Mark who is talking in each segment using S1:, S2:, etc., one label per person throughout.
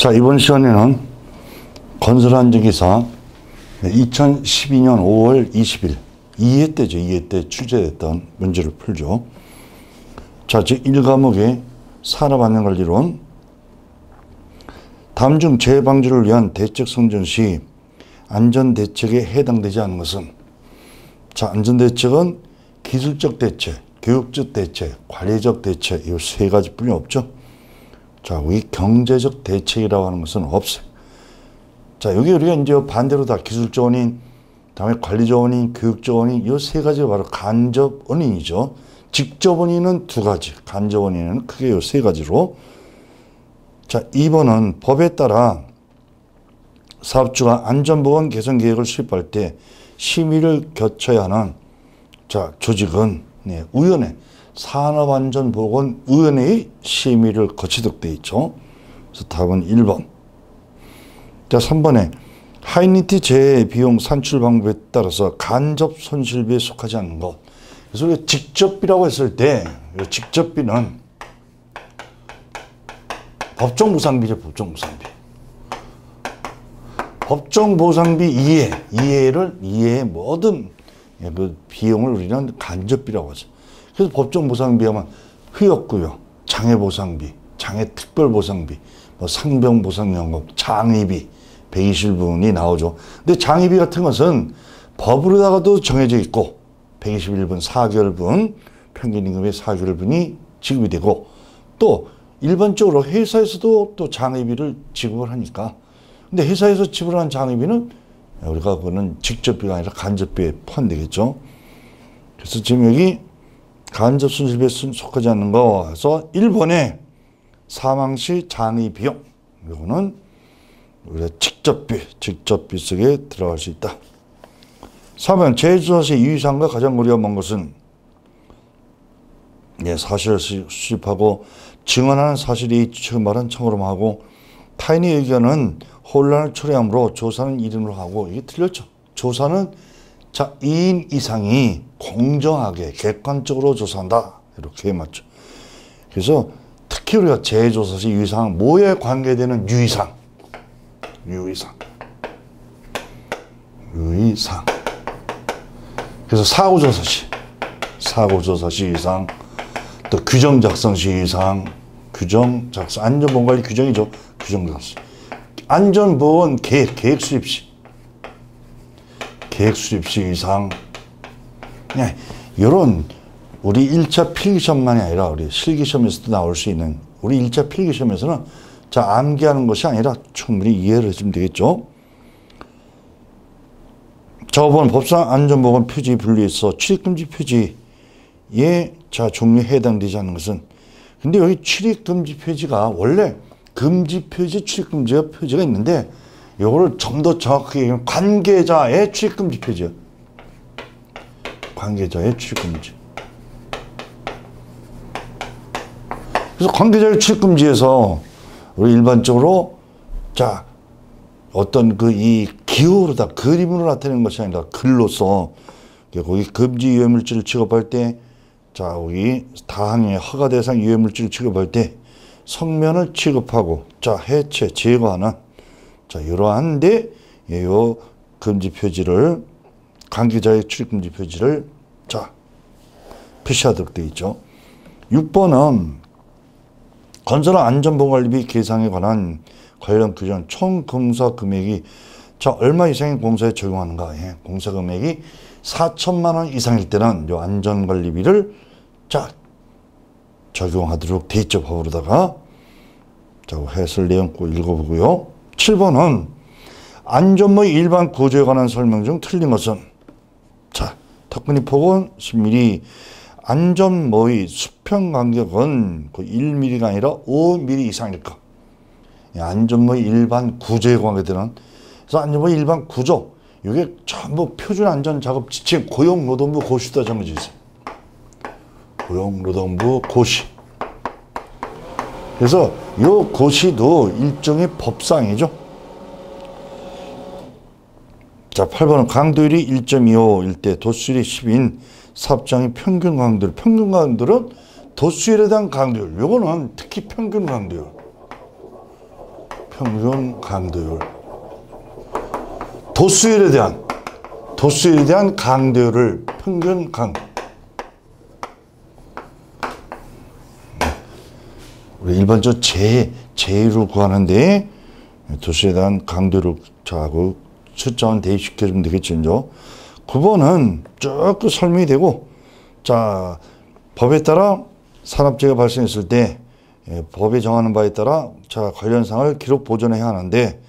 S1: 자, 이번 시간에는 건설안전기사 2012년 5월 20일 2회 때죠. 2회 때 출제됐던 문제를 풀죠. 자, 즉 1과목의 산업안전관리론. 다음 중 재해방지를 위한 대책 선정 시 안전대책에 해당되지 않는 것은? 자, 안전대책은 기술적 대책, 교육적 대책, 관리적 대책, 이 세 가지뿐이 없죠. 자, 여기 경제적 대책이라고 하는 것은 없어요. 자, 여기 우리가 이제 반대로 다 기술적 원인, 다음에 관리적 원인, 교육적 원인, 이 세 가지가 바로 간접 원인이죠. 직접 원인은 두 가지, 간접 원인은 크게 이 세 가지로. 자, 2번은 법에 따라 사업주가 안전보건 개선 계획을 수립할 때 심의를 거쳐야 하는 자, 조직은 위원회, 산업안전보건위원회의 심의를 거치도록 되어 있죠. 그래서 답은 1번. 자, 3번에 하이니티 재해 비용 산출 방법에 따라서 간접 손실비에 속하지 않는 것. 그래서 우리가 직접비라고 했을 때 직접비는 법정보상비죠. 법정보상비. 법정보상비 이해의 모든 그 비용을 우리는 간접비라고 하죠. 그래서 법정보상비 하면 휴업구역, 장애보상비, 장애특별보상비, 뭐 상병보상연금, 장의비, 120일분이 나오죠. 근데 장의비 같은 것은 법으로다가도 정해져 있고 121분, 4개월분, 평균임금의 4개월분이 지급이 되고, 또 일반적으로 회사에서도 또 장의비를 지급을 하니까, 근데 회사에서 지불하는 장의비는 우리가 그거는 직접비가 아니라 간접비에 포함되겠죠. 그래서 지금 여기 간접 손실비에 속하지 않는 거 해서 1번에 사망시 장의 비용, 이거는 우리가 직접비 속에 들어갈 수 있다. 3번 재해조사 시 유의사항과 가장 거리가 먼 것은? 사실을 수집하고 증언하는 사실이 말은 청으로 하고 타인의 의견은 혼란을 초래하므로 조사는 1인으로 하고, 이게 틀렸죠. 조사는 자 2인 이상이 공정하게 객관적으로 조사한다, 이렇게 맞죠. 그래서 특히 우리가 재해조사 시 유의사항, 뭐에 관계되는 유의사항. 그래서 사고조사 시 유의사항, 또 규정 작성 시 유의사항, 안전보건관리 규정이죠. 규정 작성. 안전보건 계획 수립 시 유의사항. 이런 우리 1차 필기시험만이 아니라 우리 실기시험에서도 나올 수 있는, 우리 1차 필기시험에서는 자 암기하는 것이 아니라 충분히 이해를 해주면 되겠죠. 자, 5번 법상 안전보건 표지 분류에서 출입금지 표지에 자 종류에 해당되지 않는 것은? 근데 여기 출입금지 표지가 원래 금지 표지, 출입금지 표지가 있는데, 이거를 좀 더 정확하게 얘기하면 관계자의 출입금지 표지예요. 관계자의 출입금지. 그래서 관계자의 출입금지에서 우리 일반적으로 자 어떤 이 기호로다, 그림으로 나타내는 것이 아니라 글로서 거기 금지 유해물질을 취급할 때, 자 여기 다항의 허가 대상 유해물질을 취급할 때 성면을 취급하고 자 해체, 제거하는 자 이러한데 요 금지 표지를, 관계자의 출입금지 표지를 자 표시하도록 되어 있죠. 6번은 건설 안전보건관리비 계상에 관한 관련 규정 총 공사 금액이 자 얼마 이상의 공사에 적용하는가? 공사 금액이 4천만 원 이상일 때는 요 안전관리비를 자 적용하도록 돼 있죠. 법으로다가. 자, 해설 내용 꼭 읽어보고요. 7번은 안전모 일반 구조에 관한 설명 중 틀린 것은? 자, 턱근이 폭은 10mm, 안전모의 수평 간격은 1mm가 아니라 5mm 이상일 것. 안전모의 일반 구조에 관계되는, 그래서 안전모의 일반 구조, 이게 전부 표준 안전 작업 지침 고용노동부 고시도 정해져 있어요. 고용노동부 고시. 그래서 이 고시도 일종의 법상이죠. 자, 8번은 강도율이 1.25일 때 도수율이 10인 사업장의 평균 강도율. 평균 강도율은 도수율에 대한 강도율. 요거는 특히 평균 강도율. 평균 강도율. 도수율에 대한 강도율을 평균 우리 일반적으로 제로 구하는데 도수에 대한 강도율을 자고 숫자만 대입시켜주면 되겠죠. 9번은 쭉 설명이 되고, 자, 법에 따라 산업재해가 발생했을 때 법에 정하는 바에 따라 자 관련 사항을 기록 보존해야 하는데,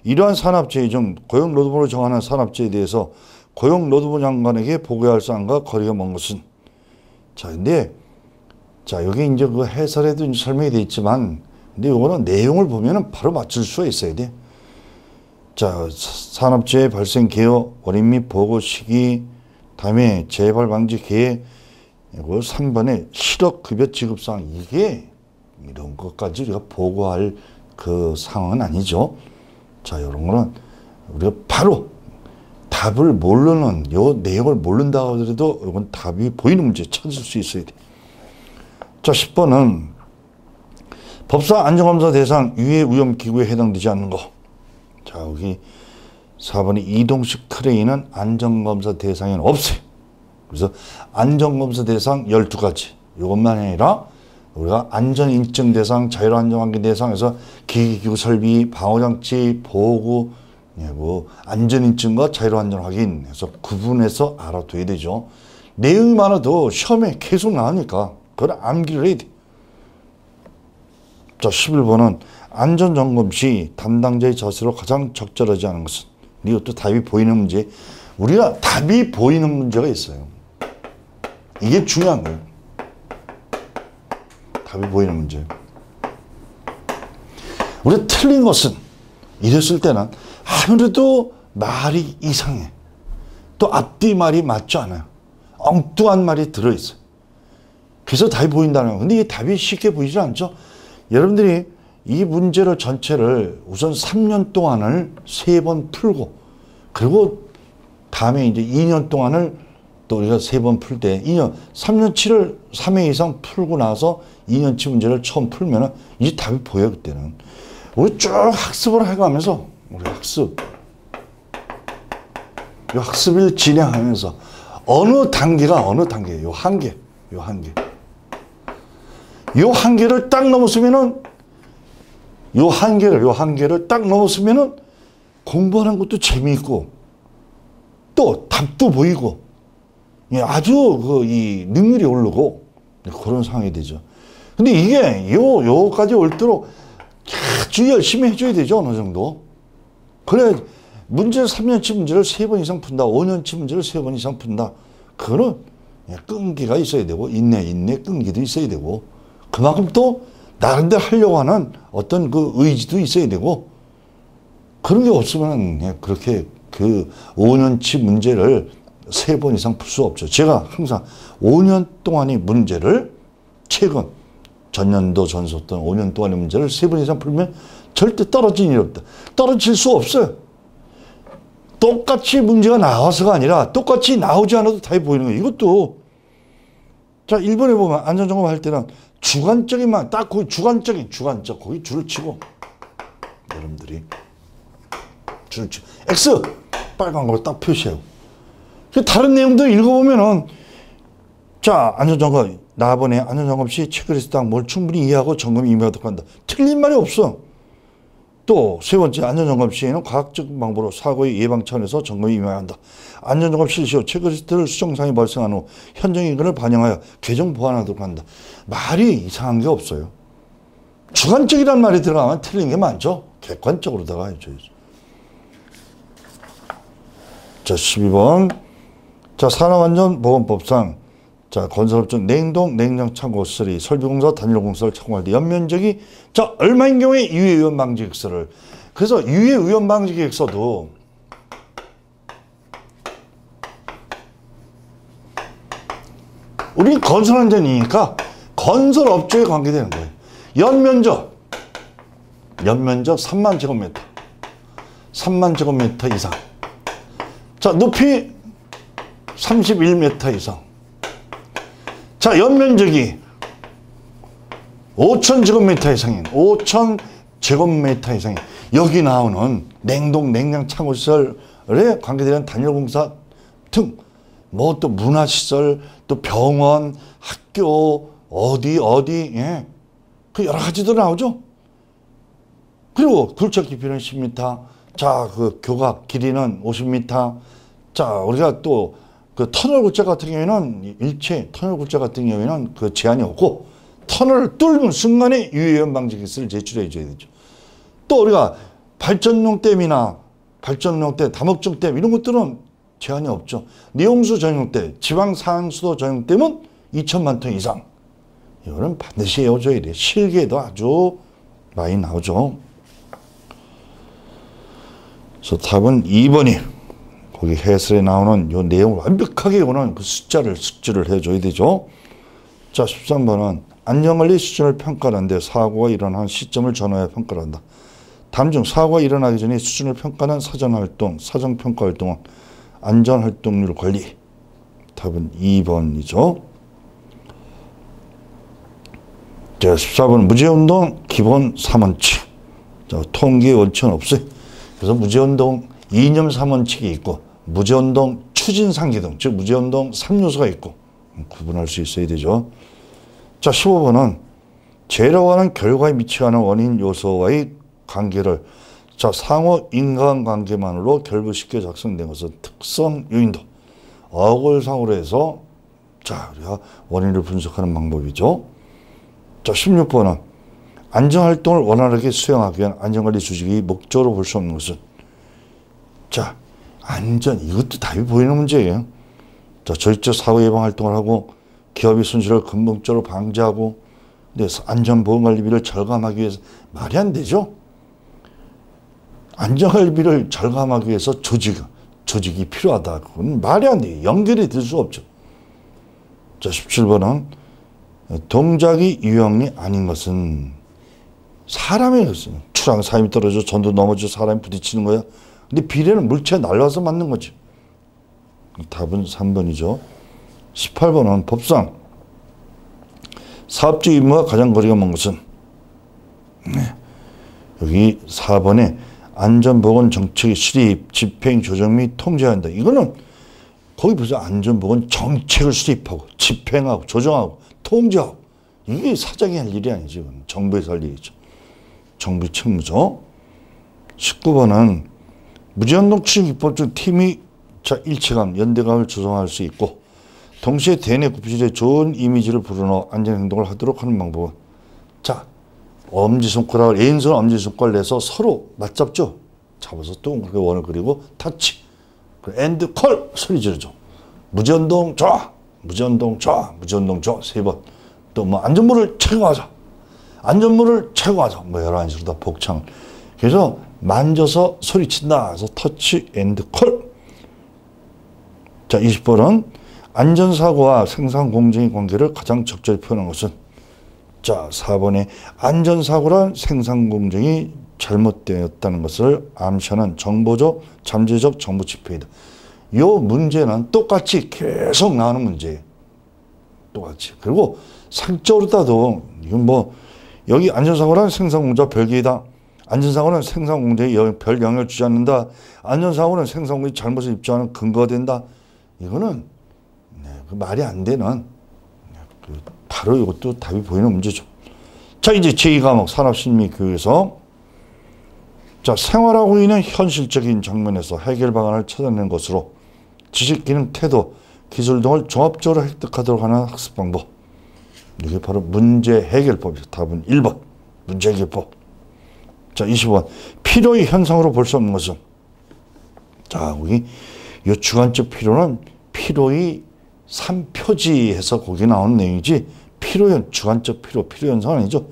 S1: 이러한 산업재해 중 고용노동부로 정하는 산업재해에 대해서 고용노동부 장관에게 보고해야 할 사항과 거리가 먼 것은. 자, 근데 자 여기 이제 그 해설에도 이제 설명이 되어 있지만, 근데 이거는 내용을 보면은 바로 맞출 수가 있어야 돼. 자, 산업재해 발생 개요, 원인 및 보고 시기, 다음에 재발 방지 계획, 3번에 실업급여 지급사항, 이게 이런 것까지 우리가 보고할 그 상황은 아니죠. 자, 이런 거는 우리가 바로 답을 모르는, 요 내용을 모른다고 하더라도 이건 답이 보이는 문제 찾을 수 있어야 돼. 자, 10번은 법사 안전검사 대상 유해 위험 기구에 해당되지 않는 거. 자, 여기 4번이 이동식 크레인은 안전검사 대상에는 없어요. 그래서 안전검사 대상 12가지. 이것만 아니라 우리가 안전인증 대상, 자율안전환경 대상에서 기기기구 설비, 방호장치, 보호구, 안전인증과 자율안전확인 해서 구분해서 알아둬야 되죠. 내용이 많아도 시험에 계속 나오니까 그걸 암기를 해야 돼. 자, 11번은 안전점검 시 담당자의 자세로 가장 적절하지 않은 것은. 이것도 답이 보이는 문제. 우리가 답이 보이는 문제가 있어요. 이게 중요한 거예요. 답이 보이는 문제. 우리 틀린 것은, 이랬을 때는 아무래도 말이 이상해. 또 앞뒤 말이 맞지 않아요. 엉뚱한 말이 들어있어요. 그래서 답이 보인다는 거예요. 근데 이 답이 쉽게 보이지 않죠? 여러분들이 이 문제를 전체를 우선 3년 동안을 3번 풀고, 그리고 다음에 이제 2년 동안을 또 우리가 3번 풀 때 3년치를 3회 이상 풀고 나서 2년치 문제를 처음 풀면은 이제 답이 보여요. 그때는 우리 쭉 학습을 해가면서, 우리 이 학습을 진행하면서 어느 단계가 요 한계를 딱 넘었으면은, 요 한계를 딱 넘었으면은 공부하는 것도 재미있고 또 답도 보이고 아주 이 능률이 오르고 그런 상황이 되죠. 근데 이게 요까지 올도록 아주 열심히 해줘야 되죠. 어느 정도. 그래 문제를 3년치 문제를 3번 이상 푼다. 5년치 문제를 3번 이상 푼다. 그거는 끈기가 있어야 되고 인내 끈기도 있어야 되고, 그만큼 또 나름대로 하려고 하는 어떤 그 의지도 있어야 되고, 그런 게 없으면 그렇게 그 5년치 문제를 3번 이상 풀 수 없죠. 제가 항상 5년 동안의 문제를, 최근 전년도 전수했던 5년 동안의 문제를 3번 이상 풀면 절대 떨어질 일이 없다. 떨어질 수 없어요. 똑같이 문제가 나와서가 아니라 똑같이 나오지 않아도 답이 보이는 거예요. 이것도 자 1번에 보면 안전점검 할 때는 주관적인만 딱 거기 주관적 거기 줄을 치고, 여러분들이 줄을 치고 X 빨간 거 딱 표시하고, 다른 내용도 읽어보면은 자 안전점검 나번에 안전점검 시 체크리스트 뭘 충분히 이해하고 점검에 임하도록 한다. 틀린 말이 없어. 또 세 번째, 안전점검 시에는 과학적 방법으로 사고의 예방 차원에서 점검에 임해야 한다. 안전점검 실시 후 체크리스트를 수정사항이 발생한 후 현장 인근을 반영하여 개정 보완하도록 한다. 말이 이상한 게 없어요. 주관적이라는 말이 들어가면 틀린 게 많죠. 객관적으로 들어가야죠. 자 12번. 자 산업안전보건법상 자 건설업종 냉동 냉장 창고 시설이 설비공사 단일공사를 착공할 때 연면적이 자 얼마인 경우에 유해위험 방지 계획서를, 그래서 유해위험 방지 계획서도 우리 건설안전이니까 건설업종에 관계되는 거예요. 연면적 3만 제곱미터 3만 제곱미터 이상, 자 높이 31m 이상, 자 연면적이 5,000제곱미터 이상인 5,000 제곱미터 이상이 여기 나오는 냉동 냉장 창고시설에 관계되는 단열공사 등 뭐 또 문화시설 또 병원 학교 어디 예. 그 여러 가지도 나오죠. 그리고 굴착 깊이는 10m, 자, 그 교각 길이는 50m. 자, 우리가 또 그 터널 굴착 같은 경우에는 일체 터널 굴착 같은 경우에는 그 제한이 없고 터널을 뚫는 순간에 유해염 방지 기술을 제출해 줘야 되죠. 또 우리가 발전용 댐이나 발전용 댐, 다목적 댐 이런 것들은 제한이 없죠. 내용수 전용 댐, 지방 상수도 전용 댐은 2천만 톤 이상. 이거는 반드시 외워줘야 돼. 실기에도 아주 많이 나오죠. 그래서 답은 2번이 거기 해설에 나오는 요 내용을 완벽하게 오는 그 숫자를 숙지를 해줘야 되죠. 자, 13번은 안전관리 수준을 평가하는데 사고가 일어난 시점을 전후해 평가를 한다. 다음 중 사고가 일어나기 전에 수준을 평가하는 사전활동, 사전평가활동은 안전활동률 관리. 답은 2번이죠. 자, 14번 무죄운동 기본 3원칙. 자, 통계 원칙은 없어요. 그래서 무죄운동 이념 3원칙이 있고 무죄운동 추진상기등, 즉 무죄운동 3요소가 있고 구분할 수 있어야 되죠. 자, 15번은 죄라고 하는 결과에 미치는 원인 요소와의 관계를 자, 상호 인간관계만으로 결부시켜 작성된 것은 특성 요인도 어골상으로 해서 자, 우리가 원인을 분석하는 방법이죠. 자, 16번은 안전활동을 원활하게 수행하기 위한 안전관리 수직이 목적으로 볼 수 없는 것은 자, 안전, 이것도 답이 보이는 문제예요. 자, 저희적 사고 예방 활동을 하고 기업의 손실을 근본적으로 방지하고 안전보험관리비를 절감하기 위해서 말이 안 되죠. 안전관리비를 절감하기 위해서 조직이 필요하다. 그건 말이 안 돼요. 연결이 될 수 없죠. 자, 17번은 동작이 유형이 아닌 것은 사람의 것은 추락, 사람이 떨어져 전도 넘어져 사람이 부딪히는 거야. 근데 비례는 물체가 날라와서 맞는 거지. 답은 3번이죠. 18번은 법상 사업적 임무와 가장 거리가 먼 것은 여기 4번에 안전보건 정책의 수립, 집행, 조정 및 통제한다. 이거는 거기 보세요. 안전보건 정책을 수립하고 집행하고 조정하고 통제하고 이게 사장이 할 일이 아니죠. 이건 정부에서 할 일이죠. 정부 책무죠. 19번은 무죄운동 추진기법 중 팀이 자, 일체감, 연대감을 조성할 수 있고 동시에 대내 구피질에 좋은 이미지를 불어넣어 안전행동을 하도록 하는 방법은 자, 엄지손가락을 왼손 엄지손가락을 내서 서로 맞잡죠. 잡아서 동그랗게 원을 그리고 타치 엔드 콜 소리 지르죠. 무죄운동 좋아, 무죄운동 좋아, 무죄운동 좋아 3번. 또 뭐 안전물을 채용하자, 안전물을 채용하자 뭐 여러 가지로 다 복창. 그래서 만져서 소리친다. 그래서 터치 앤드 콜. 자, 20번은 안전사고와 생산공정의 관계를 가장 적절히 표현한 것은 자, 4번에 안전사고란 생산공정이 잘못되었다는 것을 암시하는 정보적, 잠재적 정보 지표이다. 이 문제는 똑같이 계속 나오는 문제예요. 똑같이. 그리고 상적으로 따도 이건 뭐 여기 안전사고란 생산공정과 별개이다. 안전사고는 생산공정에 별 영향을 주지 않는다. 안전사고는 생산공정이 잘못을 입증하는 근거가 된다. 이거는 그 말이 안 되는 바로 이것도 답이 보이는 문제죠. 자, 이제 제2과목 산업심리교육에서 자, 생활하고 있는 현실적인 장면에서 해결 방안을 찾아내는 것으로 지식, 기능, 태도, 기술 등을 종합적으로 획득하도록 하는 학습 방법. 이게 바로 문제 해결법이죠. 답은 1번 문제 해결법. 자, 20번 필요의 현상으로 볼 수 없는 것은 자, 여기 이 주관적 필요는 필요의 3표지에서 거기 나오는 내용이지 필요현, 주관적 필요, 필요현상은 아니죠.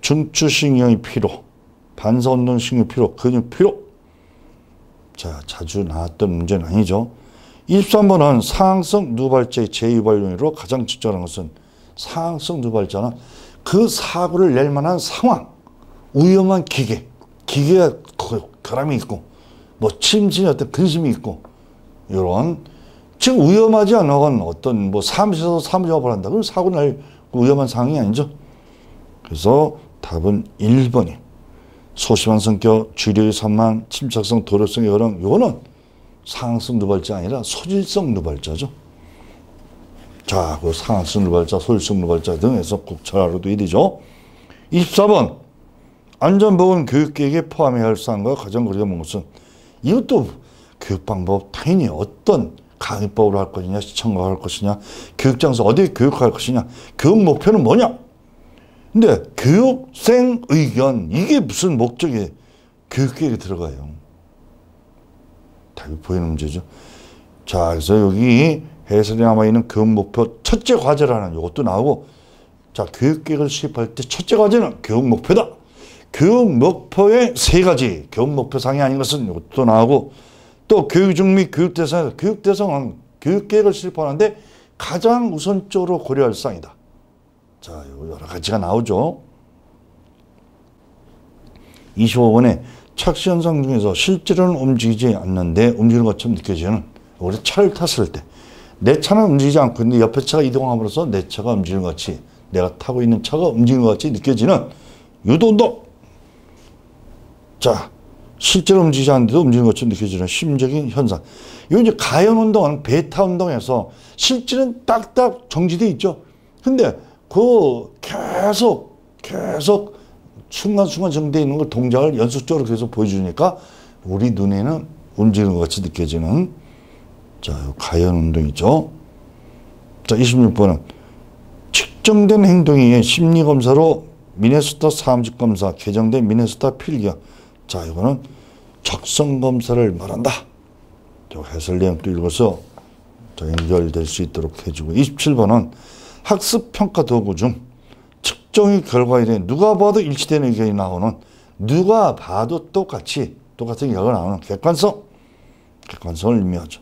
S1: 중추신경의 필요, 반사운동신경 필요, 근육 필요. 자, 자주 나왔던 문제는 아니죠. 23번은 상황성 누발자의 제2발용으로 가장 적절한 것은 상황성 누발자는 그 사고를 낼 만한 상황, 위험한 기계가 결함이 있고 뭐 침진의 어떤 근심이 있고 이런 지금 위험하지 않은 어떤 뭐 사무실에서 사무작업을 한다. 그럼 사고 날 위험한 상황이 아니죠. 그래서 답은 1번이. 소심한 성격, 주의력이 산만, 침착성, 도덕성의 여령, 요거는 상황성 누발자 아니라 소질성 누발자죠. 자, 그 상황성 누발자, 소질성 누발자 등에서 꼭 잘 알아둬야 되죠. 24번 안전보건 교육계획에 포함해야 할 사항과 가장 거리가 먼 것은, 이것도 교육방법 당연히 어떤 강의법으로 할 것이냐, 시청각 할 것이냐, 교육장소 어디에 교육할 것이냐, 교육 목표는 뭐냐. 근데 교육생 의견, 이게 무슨 목적에 교육계획에 들어가요. 답이 보이는 문제죠. 자, 그래서 여기 해설에 남아있는 교육 목표 첫째 과제라는 이것도 나오고, 자, 교육계획을 수립할 때 첫째 과제는 교육 목표다. 교육 목표의 세 가지, 교육 목표상이 아닌 것은 이것도 나오고, 또 교육 중 및 교육 대상에서 교육 대상은 교육계획을 수립하는데 가장 우선적으로 고려할 사항이다. 자, 여러 가지가 나오죠. 25번에 착시 현상 중에서 실제로는 움직이지 않는데 움직이는 것처럼 느껴지는, 우리 차를 탔을 때 내 차는 움직이지 않고 있는데 옆에 차가 이동함으로써 내 차가 움직이는 것 같이, 내가 타고 있는 차가 움직이는 것 같이 느껴지는 유도운동. 자, 실제로 움직이지 않는데도 움직이는 것처럼 느껴지는 심적인 현상. 이거 이제 가연운동은 베타 운동에서 실질은 딱딱 정지되어 있죠. 근데 그 계속 순간순간 정되어 있는 걸 동작을 연속적으로 계속 보여주니까 우리 눈에는 움직이는 것 같이 느껴지는, 자, 가연운동이죠. 자, 26번은 측정된 행동이 심리검사로 미네소타 사무직검사, 개정된 미네소타 필기업. 자, 이거는 적성검사를 말한다. 해설 내용도 읽어서 연결될 수 있도록 해주고, 27번은 학습평가 도구 중 측정의 결과에 대해 누가 봐도 일치되는 의견이 나오는, 누가 봐도 똑같은 결과가 나오는 객관성을 의미하죠.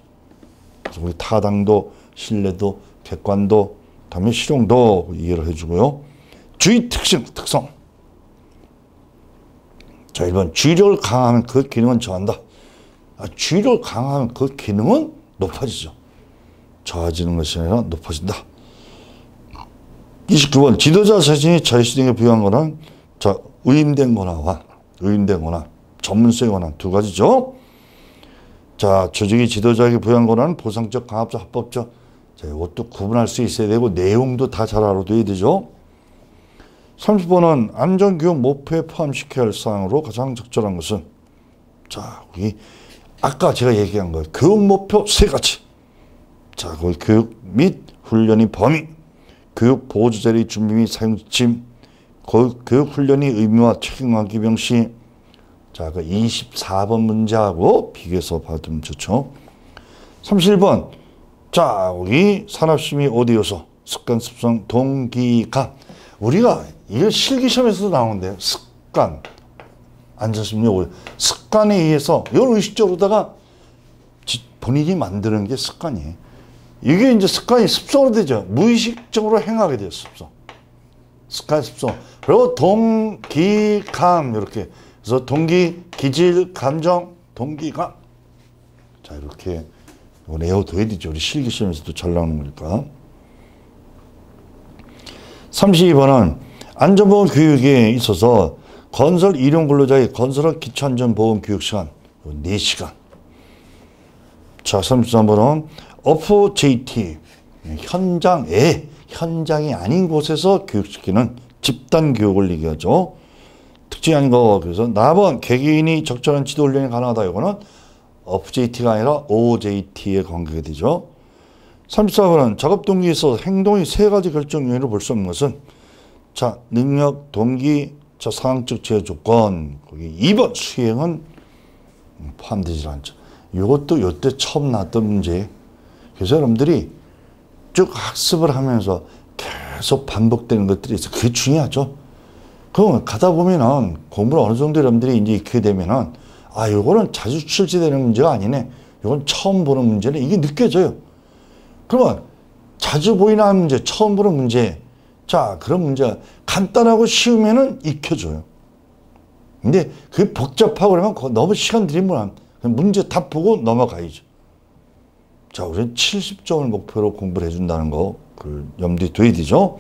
S1: 그래서 우리 타당도, 신뢰도, 객관도, 다음에 실용도 이해를 해주고요. 주의 특성. 자, 1번 주의력을 강화하면 그 기능은 저한다. 주의력을 강화하면 그 기능은 높아지죠. 저하지는 것이 아니라 높아진다. 29번 지도자 자신이 자유시등에 부여한 거는, 자, 의인된 거나 전문성에 관한 두 가지죠. 자, 조직이 지도자에게 부여한 거는 보상적, 강압적, 합법적. 자, 이것도 구분할 수 있어야 되고 내용도 다 잘 알아둬야 되죠. 30번은 안전교육 목표에 포함시켜야 할 사항으로 가장 적절한 것은, 자, 여기 아까 제가 얘기한 거예요. 교육 목표 세 가지. 자, 거기 교육 및 훈련의 범위, 교육 보호자리 준비 및 사용 지침, 교육 훈련의 의미와 책임과 기병시. 자, 그 24번 문제하고 비교해서 봐두면 좋죠. 31번. 자, 여기 산업심의 5대 요소, 습관, 습성, 동기감. 우리가 이거 실기시험에서도 나오는데요. 습관, 안전심리 5대. 습관에 의해서 이걸 의식적으로다가 본인이 만드는 게 습관이에요. 이게 이제 습관이 습성으로 되죠. 무의식적으로 행하게 돼요. 습관, 습성. 그리고 동기감, 이렇게. 그래서 동기, 기질, 감정, 동기감. 자, 이렇게 내어둬야 되죠. 우리 실기시험에서도 잘 나오는 거니까. 32번은 안전보험 교육에 있어서 건설 일용 근로자의 건설업 기초안전보험 교육시간 4시간. 자, 33번은 OFJT, 현장이 아닌 곳에서 교육시키는 집단교육을 얘기하죠. 특징이 아닌 거. 그래서 4번 개개인이 적절한 지도훈련이 가능하다. 이거는 OFJT가 아니라 OJT에 관계가 되죠. 34번은 작업 동기에 있어서 행동의 세 가지 결정 요인으로 볼 수 없는 것은, 자, 능력, 동기, 자, 상황적 제어 조건. 거기 2번 수행은 포함되지 않죠. 이것도 이때 처음 나왔던 문제. 그래서 여러분들이 쭉 학습을 하면서 계속 반복되는 것들이 있어요. 그게 중요하죠. 그럼 가다 보면은 공부를 어느 정도 여러분들이 이제 익히게 되면은, 아, 요거는 자주 출제되는 문제가 아니네. 요건 처음 보는 문제네. 이게 느껴져요. 그러면 자주 보이는 문제, 처음 보는 문제. 자, 그런 문제 간단하고 쉬우면은 익혀줘요. 근데 그게 복잡하고 그러면 너무 시간 들이면 문제 다 보고 넘어가야죠. 자, 우리는 70점을 목표로 공부를 해준다는 거, 그 염두에 둬야 되죠.